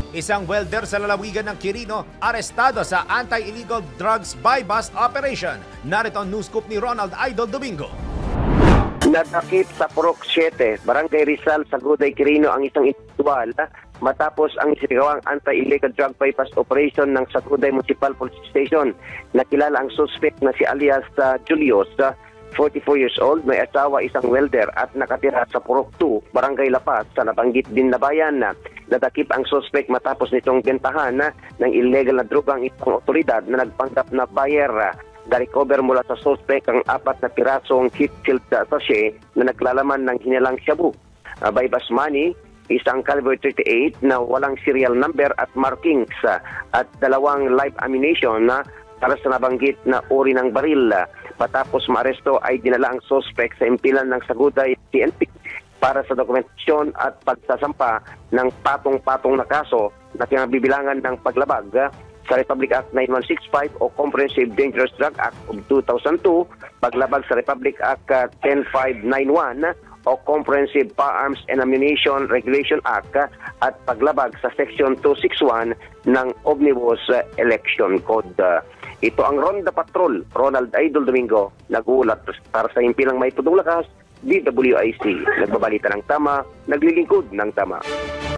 Isang welder sa lalawigan ng Quirino, arestado sa Anti-Illegal Drugs Buy-Bust Operation. Narito ang news scoop ni Ronald Idol Domingo. Nadakip sa Purok 7, Barangay Rizal, Saguday, Quirino ang isang individual matapos ang isinagawang anti-illegal drug bypass operation ng Saguday Municipal Police Station. Nakilala ang suspect na si alias Julius, 44 years old, may asawa, isang welder at nakatira sa Purok 2, Barangay Lapas sa nabanggit din na bayan. Nadakip ang suspect matapos nitong bentahan ng illegal na droga ang isang otoridad na nagpanggap na buyer. Na-recover mula sa suspect ang 4 na pirasong heat-filled sachet na naglalaman ng hinalang shabu. Bypass money, isang caliber 38 na walang serial number at markings at 2 live ammunition para sa nabanggit na uri ng baril. Matapos maaresto ay dinala ang suspect sa impilan ng Saguday PNP para sa dokumentasyon at pagsasampa ng patong-patong na kaso na kinabibilangan ng paglabag sa Republic Act 9165 o Comprehensive Dangerous Drug Act of 2002, paglabag sa Republic Act 10591 o Comprehensive Firearms and Ammunition Regulation Act at paglabag sa Section 261 ng Omnibus Election Code. Ito ang Ronda Patrol, Ronald Idol Domingo, nag-uulat para sa impilang may pudong lakas, DWIC, nagbabalita ng tama, naglilingkod ng tama.